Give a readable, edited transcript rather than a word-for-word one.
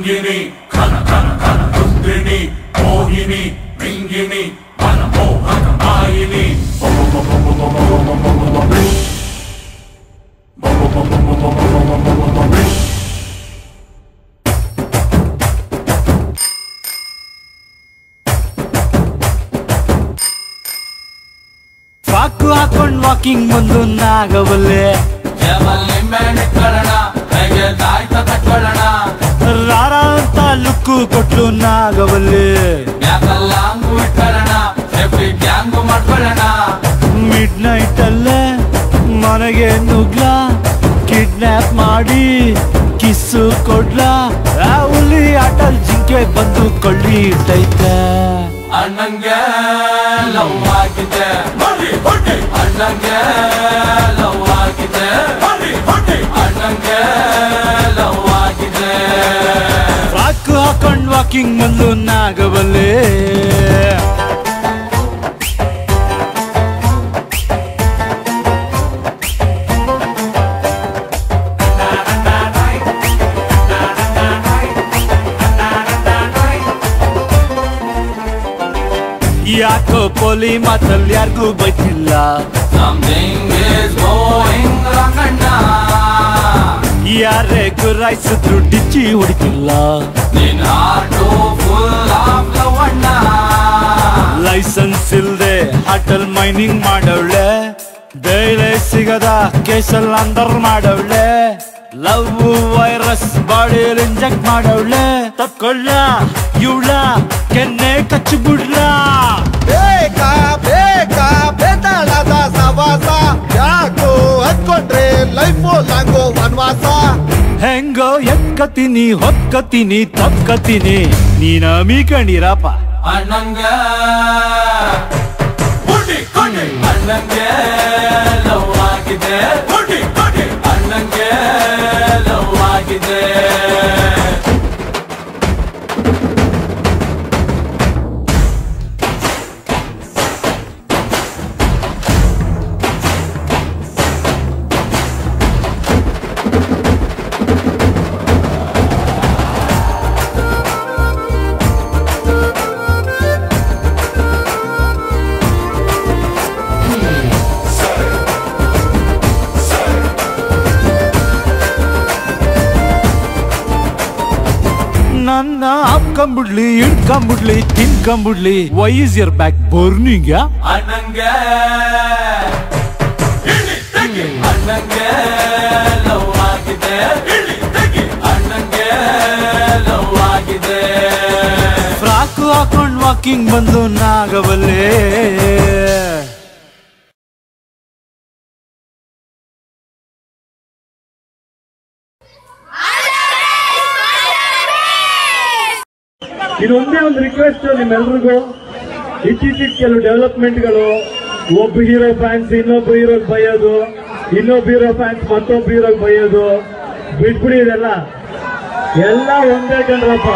ರಂಗಿಣಿ ಘನ ಘನ ಘನ ರುದ್ರಿಣಿ ಮೋಹಿನಿ ಮಿಂಗಿಣಿ ಮನಮೋಹಕ ಮಾಯಿನಿ ಪಾಕು ಹಾಕೊಂಡ್ ವಾಕಿಂಗ್ ಬಂದು ನಾಗವಲ್ಲೆ ರಾರ ಅಂತ ಲುಕ್ಕು ಕೊಟ್ಲು ನಾಗವಲ್ಲೆ ಮಿಡ್ ನೈಟ್ ಅಲ್ಲೇ ಮನೆಗೆ ನುಗ್ಲ ಕಿಡ್ನಾಪ್ ಮಾಡಿ ಕಿಸ್ಸು ಕೊಡ್ಲಾ ಆ ಹುಲಿ ಆಟಲ್ ಜಿಂಕೆ ಬಂದು ಕೊಳ್ಳಿ ಇಟ್ಟೈತೆ ಅಣ್ಣಂಗೆ ಲವ್ ಆಗಿದೆ ಅಣ್ಣಂಗೆ ಲವ್ ಆಗಿದೆ ಅಣ್ಣಂಗೆ ಲವ್ ಆಗಿದೆ ಪಾಕು ಹಾಕೊಂಡ್ ವಾಕಿಂಗ್ ಬಂದು ನಾಗವಲ್ಲೆ ಯಾಕೋ ಪೋಲಿ ಮಾತಲ್ಲಿ ಯಾರಿಗೂ ಬೈತಿಲ್ಲ ಯಾರೇ ಗುರಾಯಿಸಿದ್ರು ಡಿಚ್ಚಿ ಹೊಡಿತಿಲ್ಲ ಲೈಸೆನ್ಸ್ ಇಲ್ದೆ ಹಾಟಲ್ ಮೈನಿಂಗ್ ಮಾಡವಳೆ ಬೇಳೆ ಸಿಗದ ಕೇಸಲ್ ಅಂದರ್ ಮಾಡವಳೆ ಲವ್ ವೈರಸ್ ಬಾಡಿಯಲ್ಲಿ ಇಂಜೆಕ್ಟ್ ಮಾಡವಳೆ ತಕ್ಕೊಳ್ಳ ಇವಳ ಕೆನ್ನೆ ಕಚ್ಚಿ ಬಿಡ್ಲ ಬೇಕಾ ಬೇಕಾ ಬೇತಾಳದ ಸವಾಸ ಯಾಕೋ ಹತ್ಕೊಂಡ್ರೆ ಲೈಫು ಲಾಂಗೋ ವನವಾಸ ಹೆಂಗೋ ಎಕ್ಕತೀನಿ ಹೊಕ್ಕತೀನಿ ತಕ್ಕತೀನಿ ನೀನ ಮೀಕಣಿರಪ್ಪ ಅಣ್ಣಂಗೆ ಅಣ್ಣಂಗೆ ಲವ್ ಆಗಿದೆ ಅಣ್ಣಂಗೆ ಲವ್ ಆಗಿದೆ ನನ್ನ ಹಾಕೊಂಬಿಡ್ಲಿ ಇಡ್ಕೊಂಬಿಡ್ಲಿ ತಿನ್ಕೊಂಬಿಡ್ಲಿ why is your back burning ಅಣ್ಣಂಗೆ ಅಣ್ಣಂಗೆ ಲವ್ ಆಗಿದೆ ಅಣ್ಣಂಗೆ ಲವ್ ಆಗಿದೆ ಫ್ರಾಕು ಹಾಕೊಂಡ್ ವಾಕಿಂಗ್ ಬಂದು ನಾಗವಲ್ಲೆ ಇದೊಂದೇ ಒಂದು ರಿಕ್ವೆಸ್ಟ್ ನಿಮ್ಮೆಲ್ರಿಗೂ. ಇತ್ತೀಚೆಗೆ ಕೆಲವು ಡೆವಲಪ್ಮೆಂಟ್ಗಳು, ಒಬ್ಬ ಹೀರೋ ಫ್ಯಾನ್ಸ್ ಇನ್ನೊಬ್ಬ ಹೀರೋಗೆ ಬೈಯೋದು, ಇನ್ನೊಬ್ಬ ಹೀರೋ ಫ್ಯಾನ್ಸ್ ಮತ್ತೊಬ್ಬ ಹೀರೋಗೆ ಬೈಯೋದು, ಬಿಟ್ಬಿಡಿ ಇದೆಲ್ಲ. ಎಲ್ಲ ಒಂದೇ ಕಣ್ರಪ್ಪ.